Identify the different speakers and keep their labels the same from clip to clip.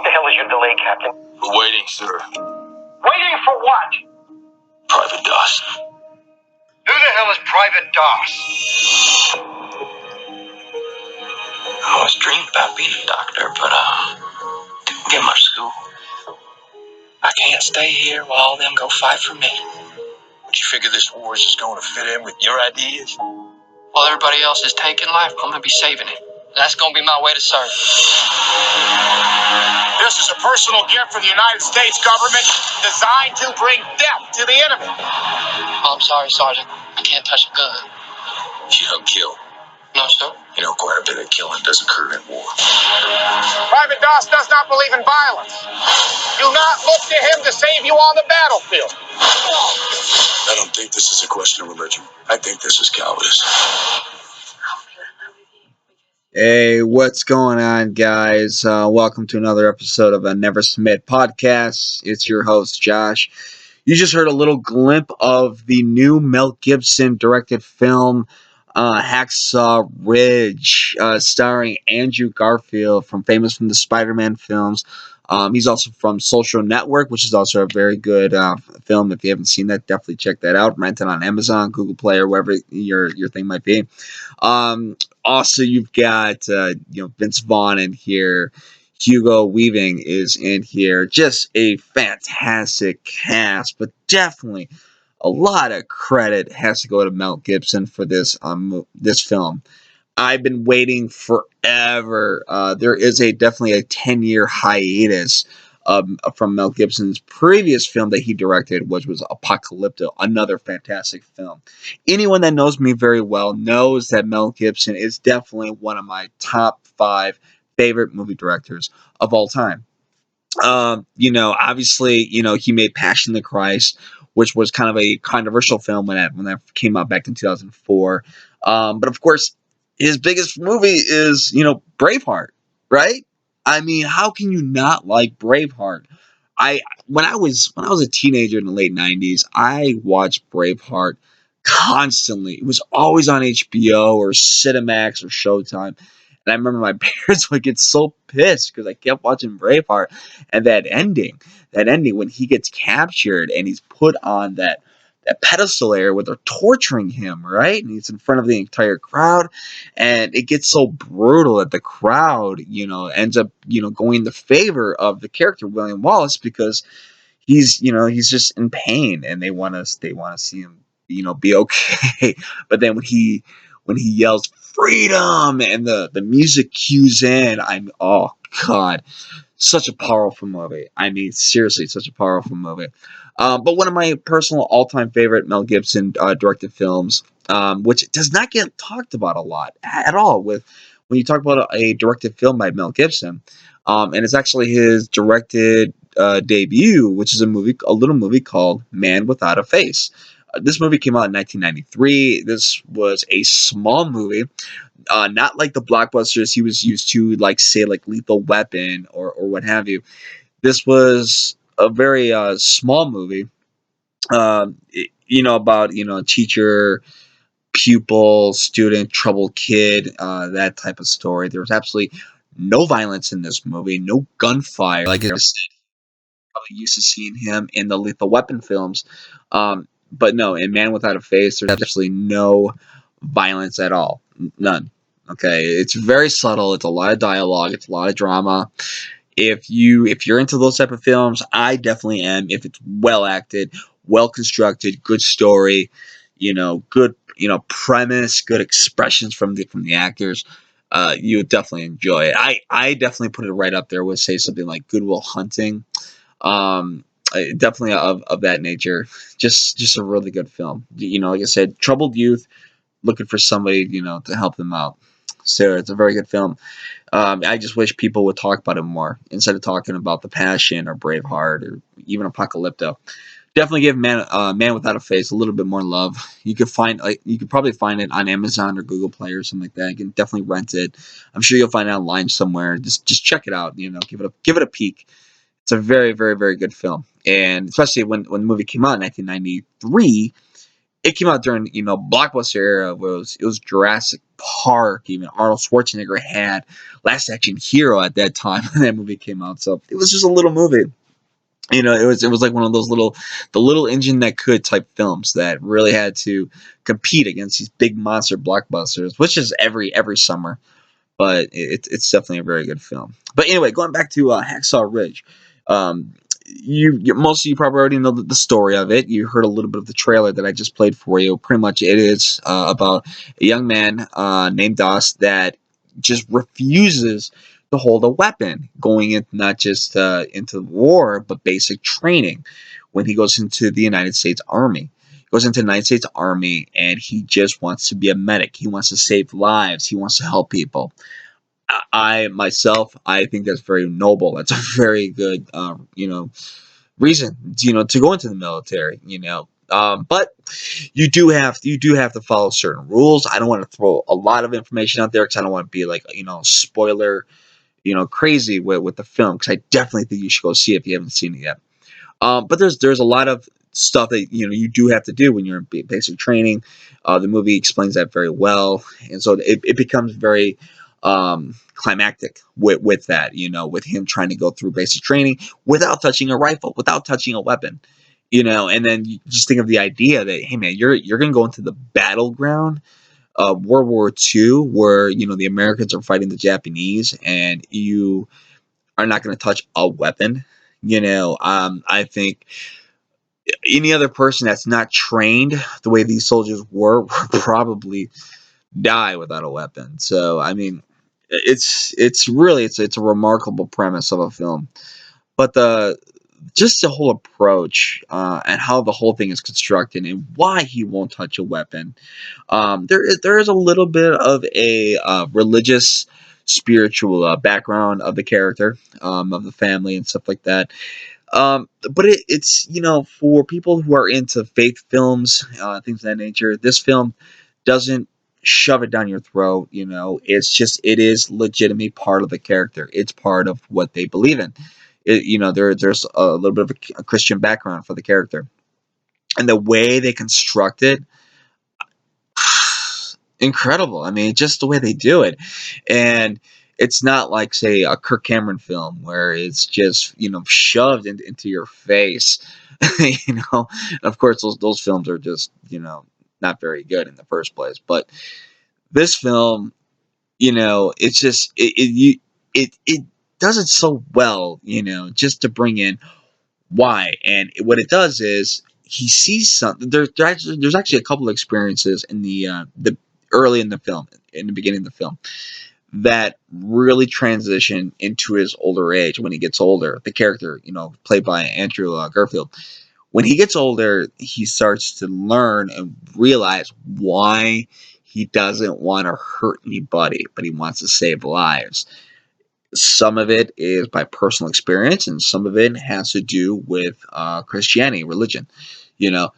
Speaker 1: What the hell is your delay, Captain?
Speaker 2: We're waiting, sir.
Speaker 1: Waiting for what?
Speaker 2: Private Doss.
Speaker 1: Who the hell is Private Doss?
Speaker 2: I always dreamed about being a doctor, but didn't get much school. I can't stay here while all them go fight for me. Do you figure this war is just going to fit in with your ideas? While everybody else is taking life, I'm going to be saving it. That's going to be my way to serve.
Speaker 1: This is a personal gift from the United States government designed to bring death to the enemy.
Speaker 2: Oh, I'm sorry, Sergeant. I can't touch a gun. You don't kill. No, sir. You know, quite a bit of killing does occur in war.
Speaker 1: Private Doss does not believe in violence. Do not look to him to save you on the battlefield.
Speaker 2: I don't think this is a question of religion. I think this is cowardice.
Speaker 3: Hey, what's going on, guys? Welcome to another episode of a Never Submit podcast. It's your host, Josh. You just heard a little glimpse of the new Mel Gibson directed film, Hacksaw Ridge, starring Andrew Garfield, famous from the Spider-Man films. He's also from Social Network, which is also a very good film. If you haven't seen that, definitely check that out. Rent it on Amazon, Google Play, or wherever your thing might be. Also, you've got Vince Vaughn in here. Hugo Weavy is in here. Just a fantastic cast, but definitely a lot of credit has to go to Mel Gibson for this film. I've been waiting forever. There is definitely a 10-year hiatus from Mel Gibson's previous film that he directed, which was Apocalypto, another fantastic film. Anyone that knows me very well knows that Mel Gibson is definitely one of my top 5 favorite movie directors of all time. Obviously, he made Passion of the Christ, which was kind of a controversial film when that came out back in 2004. But of course, his biggest movie is, Braveheart, right? I mean, how can you not like Braveheart? When I was a teenager in the late 90s, I watched Braveheart constantly. It was always on HBO or Cinemax or Showtime. And I remember my parents would get so pissed because I kept watching Braveheart, and that ending when he gets captured and he's put on that pedestal area where they're torturing him, right? And he's in front of the entire crowd, and it gets so brutal that the crowd, ends up, going in the favor of the character William Wallace, because he's just in pain, and they want to see him, be okay. But then when he yells freedom and the music cues in, oh god, such a powerful movie. I mean, seriously, such a powerful movie. But one of my personal all-time favorite Mel Gibson directed films, which does not get talked about a lot at all when you talk about a directed film by Mel Gibson. And it's actually his directed debut, which is a little movie called Man Without a Face. This movie came out in 1993. This was a small movie, not like the blockbusters he was used to, like Lethal Weapon or what have you. This was a very small movie, about teacher, pupil, student, troubled kid, that type of story. There was absolutely no violence in this movie, no gunfire. Like I said, probably used to seeing him in the Lethal Weapon films. But no, in Man Without a Face, there's absolutely no violence at all. None. Okay, it's very subtle. It's a lot of dialogue. It's a lot of drama. If you're into those type of films, I definitely am. If it's well acted, well constructed, good story, good premise, good expressions from the actors, you would definitely enjoy it. I definitely put it right up there with, say, something like Good Will Hunting. Definitely of that nature. Just a really good film. Like I said, troubled youth looking for somebody to help them out. So it's a very good film. I just wish people would talk about it more instead of talking about The Passion or Braveheart or even Apocalypto. Definitely give Man Without a Face a little bit more love. You could probably find it on Amazon or Google Play or something like that. You can definitely rent it. I'm sure you'll find it online somewhere. Just check it out. Give it a peek. It's a very, very, very good film. And especially when the movie came out in 1993, it came out during, blockbuster era, where it was Jurassic Park. Even Arnold Schwarzenegger had Last Action Hero at that time when that movie came out. So it was just a little movie. It was like one of those the little engine that could type films that really had to compete against these big monster blockbusters, which is every summer. But it's definitely a very good film. But anyway, going back to Hacksaw Ridge, um, most of you probably already know the story of it. You heard a little bit of the trailer that I just played for you. Pretty much, it is about a young man named Doss that just refuses to hold a weapon, going in not just into war, but basic training. When he goes into the United States Army, goes into the United States Army, and he just wants to be a medic. He wants to save lives. He wants to help people. I myself, I think that's very noble. That's a very good, reason, to go into the military. But you do have to follow certain rules. I don't want to throw a lot of information out there because I don't want to be like, spoiler, crazy with the film. Because I definitely think you should go see it if you haven't seen it yet. But there's a lot of stuff that you do have to do when you're in basic training. The movie explains that very well, and so it becomes very climactic with that. With him trying to go through basic training without touching a rifle, without touching a weapon. And then you just think of the idea that, hey man, you're gonna go into the battleground of World War II, where the Americans are fighting the Japanese, and you are not going to touch a weapon. I think any other person that's not trained the way these soldiers were would probably die without a weapon. So I mean, it's a remarkable premise of a film, but the whole approach and how the whole thing is constructed and why he won't touch a weapon. There is a little bit of a religious, spiritual background of the character, of the family and stuff like that. But it's for people who are into faith films, things of that nature. This film doesn't shove it down your throat. It is legitimately part of the character. It's part of what they believe in. There's a little bit of a Christian background for the character, and the way they construct it, incredible. I mean, just the way they do it, and it's not like, say, a Kirk Cameron film where it's just shoved into your face. Of course, those films are just not very good in the first place. But this film, it's just it does it so well, just to bring in why. And what it does is he sees something. There's actually a couple of experiences in the early in the film, in the beginning of the film, that really transition into his older age when he gets older. The character, played by Andrew Garfield, when he gets older, he starts to learn and realize why he doesn't want to hurt anybody, but he wants to save lives. Some of it is by personal experience, and some of it has to do with Christianity, religion.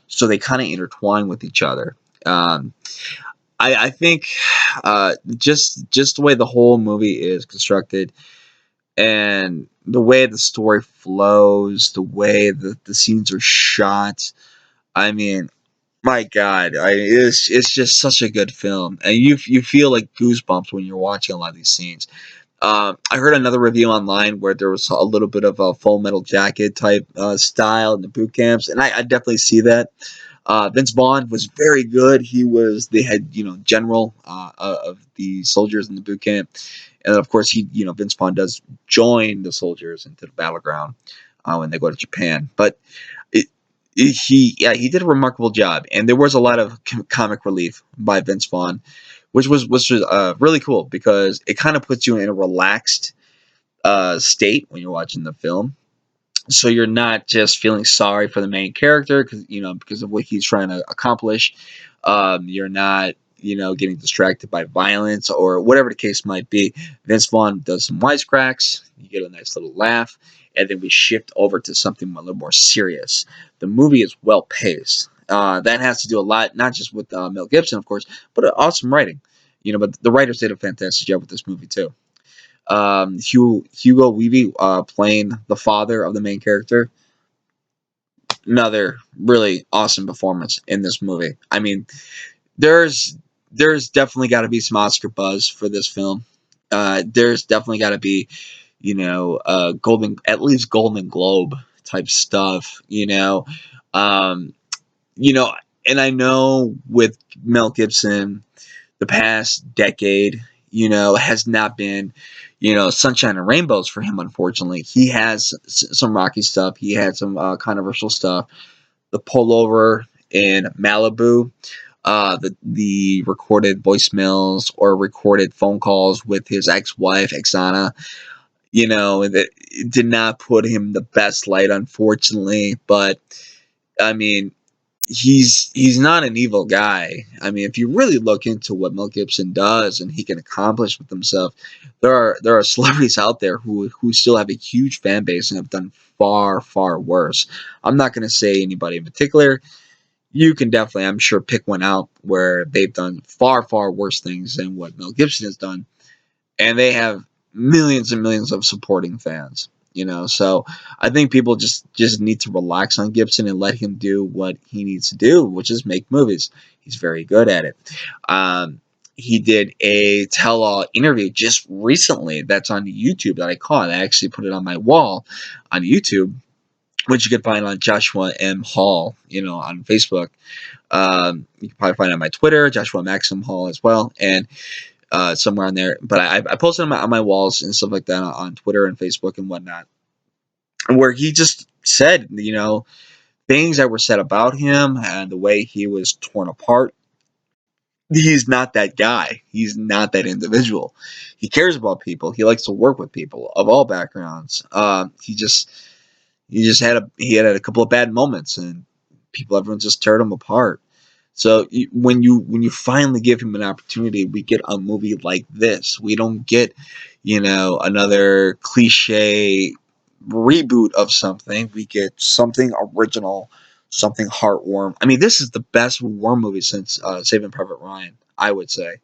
Speaker 3: So they kind of intertwine with each other. I think just the way the whole movie is constructed, and the way the story flows, the way the scenes are shot. I mean, my God, it's just such a good film, and you feel like goosebumps when you're watching a lot of these scenes. I heard another review online where there was a little bit of a Full Metal Jacket type style in the boot camps, and I definitely see that. Vince Vaughn was very good. He was the head, general of the soldiers in the boot camp, and of course, Vince Vaughn does join the soldiers into the battleground when they go to Japan. But he did a remarkable job, and there was a lot of comic relief by Vince Vaughn, which was really cool because it kind of puts you in a relaxed state when you're watching the film. So you're not just feeling sorry for the main character because of what he's trying to accomplish. You're not getting distracted by violence or whatever the case might be. Vince Vaughn does some wisecracks. You get a nice little laugh, and then we shift over to something a little more serious. The movie is well paced. That has to do a lot, not just with Mel Gibson, of course, but awesome writing. But the writers did a fantastic job with this movie too. Hugo Weavy playing the father of the main character. another really awesome performance in this movie. I mean, there's there's definitely got to be some Oscar buzz for this film. There's definitely got to be, golden, at least Golden Globe type stuff. Um, you know, and I know with Mel Gibson, the past decade, has not been, sunshine and rainbows for him. Unfortunately, he has some rocky stuff. He had some controversial stuff. The pullover in Malibu, the recorded voicemails or recorded phone calls with his ex-wife Exana, that it did not put him the best light, unfortunately. But I mean, he's not an evil guy. I mean, if you really look into what Mel Gibson does and he can accomplish with himself, there are celebrities out there who still have a huge fan base and have done far worse. I'm not going to say anybody in particular. You can definitely, I'm sure, pick one out where they've done far worse things than what Mel Gibson has done, and they have millions and millions of supporting fans. So I think people just need to relax on Gibson and let him do what he needs to do, which is make movies. He's very good at it. Um, he did a tell-all interview just recently that's on YouTube that I caught. I actually put it on my wall on YouTube, which you can find on Joshua M. Hall, on Facebook. You can probably find it on my Twitter, Joshua Maxim Hall as well, and somewhere on there. But I posted on my walls and stuff like that on Twitter and Facebook and whatnot, where he just said, things that were said about him and the way he was torn apart. He's not that guy. He's not that individual. He cares about people. He likes to work with people of all backgrounds. He had a couple of bad moments, and everyone just teared him apart. So when you finally give him an opportunity, we get a movie like this. We don't get, another cliche reboot of something. We get something original, something heartwarming. I mean, this is the best war movie since Saving Private Ryan, I would say.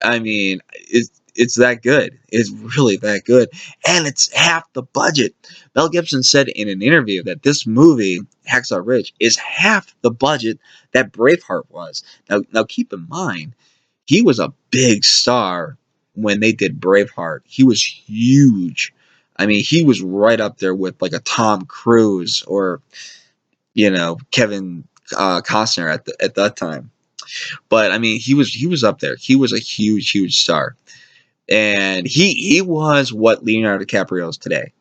Speaker 3: I mean, it's that good. It's really that good, and it's half the budget. Mel Gibson said in an interview that this movie, Hacksaw Ridge, is half the budget that Braveheart was. Now keep in mind, he was a big star when they did Braveheart. He was huge. I mean, he was right up there with like a Tom Cruise or Kevin Costner at that time. But I mean, he was up there. He was a huge star, and he was what Leonardo DiCaprio is today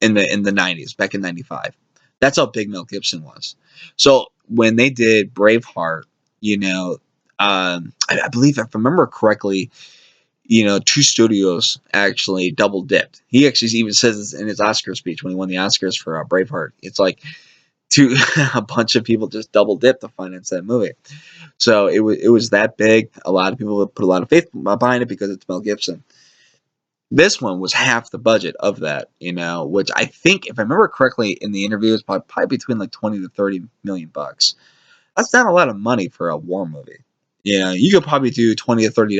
Speaker 3: in the 90s, back in 95. That's how big Mel Gibson was. So when they did Braveheart, I believe, if I remember correctly, two studios actually double dipped. He actually even says this in his Oscar speech when he won the Oscars for Braveheart. It's like a bunch of people just double dipped to finance that movie. So it was that big. A lot of people put a lot of faith behind it because it's Mel Gibson. This one was half the budget of that, which I think, if I remember correctly, in the interview, is probably between like 20 to 30 million bucks. That's not a lot of money for a war movie. You could probably do $20 to $30,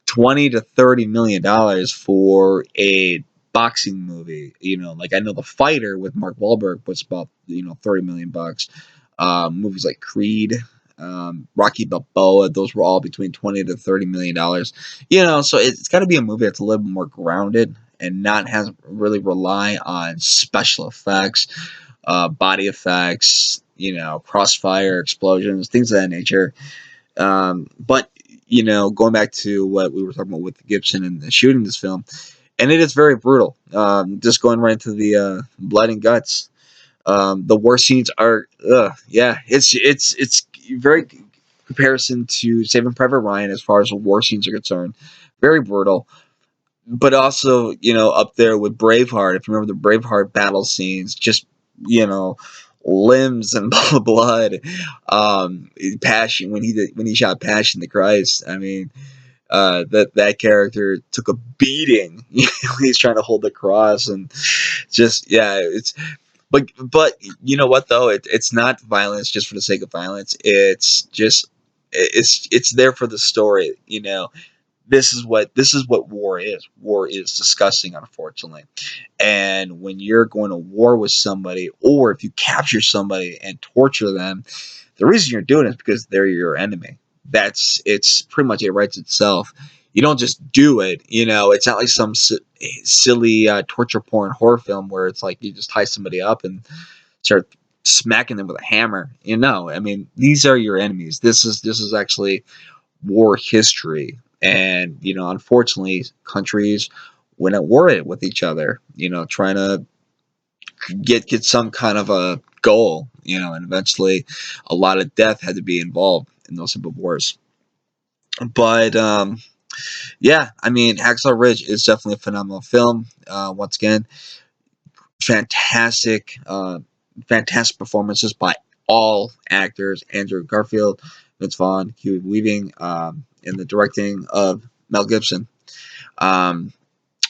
Speaker 3: $20 to $30 million for a boxing movie. Like I know The Fighter with Mark Wahlberg was about 30 million bucks. Movies like Creed, Rocky Balboa, those were all between 20 to 30 million dollars. So it's got to be a movie that's a little bit more grounded and not has really rely on special effects, body effects, crossfire, explosions, things of that nature. But going back to what we were talking about with Gibson and the shooting this film, and it is very brutal. Just going right into the blood and guts. The war scenes are, yeah, it's very comparison to Saving Private Ryan as far as the war scenes are concerned. Very brutal, but also up there with Braveheart. If you remember the Braveheart battle scenes, just limbs and blood. Passion when he shot Passion the Christ. I mean, that character took a beating. He's trying to hold the cross and just it's. But you know what though? It's not violence just for the sake of violence. It's just it's there for the story. this is what war is. War is disgusting, unfortunately. And when you're going to war with somebody, or if you capture somebody and torture them, the reason you're doing it is because they're your enemy. It's pretty much, it writes itself. You don't just do it, it's not like some silly torture porn horror film where it's like you just tie somebody up and start smacking them with a hammer. I mean, these are your enemies. This is actually war history. And unfortunately, countries went at war with each other, trying to get some kind of a goal, and eventually a lot of death had to be involved in those type of wars. But yeah, I mean, Hacksaw Ridge is definitely a phenomenal film. Once again, fantastic, fantastic performances by all actors: Andrew Garfield, Vince Vaughn, Hugo Weaving, in the directing of Mel Gibson. Um,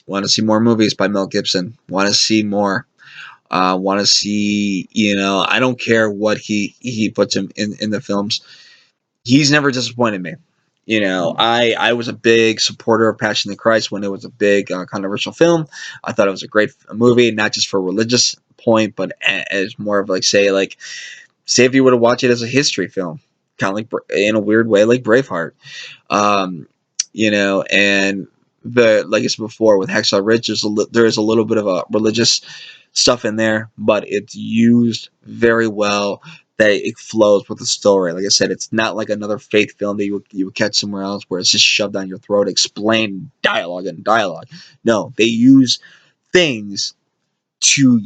Speaker 3: Want to see more movies by Mel Gibson? Want to see more? Want to see? I don't care what he puts him in the films. He's never disappointed me. I was a big supporter of Passion of the Christ when it was a big controversial film. I thought it was a great movie, not just for a religious point, but as more of say if you were to watch it as a history film, kind of like in a weird way, like Braveheart. And like I said before, with Hacksaw Ridge, there is a little bit of a religious stuff in there, but it's used very well. That it flows with the story. Like I said, it's not like another faith film that you would catch somewhere else where it's just shoved down your throat, explain dialogue and dialogue. No, they use things to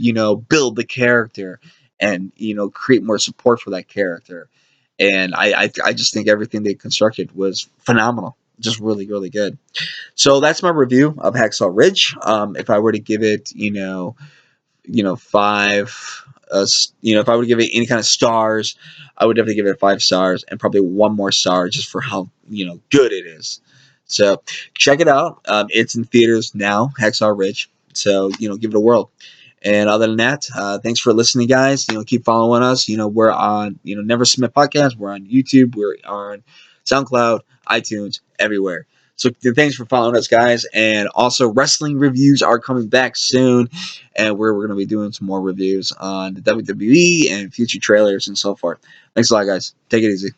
Speaker 3: build the character and create more support for that character. And I just think everything they constructed was phenomenal, just really really good. So that's my review of Hacksaw Ridge. If I were to give it, five, if I would give it any kind of stars, I would definitely give it 5 stars, and probably one more star just for how good it is. So check it out. It's in theaters now, Hacksaw Ridge. So give it a whirl. And other than that, thanks for listening, guys. Keep following us. We're on Never Submit Podcast. We're on YouTube. We're on SoundCloud, iTunes, everywhere. So thanks for following us, guys. And also, wrestling reviews are coming back soon, and we're going to be doing some more reviews on the WWE and future trailers and so forth. Thanks a lot, guys. Take it easy.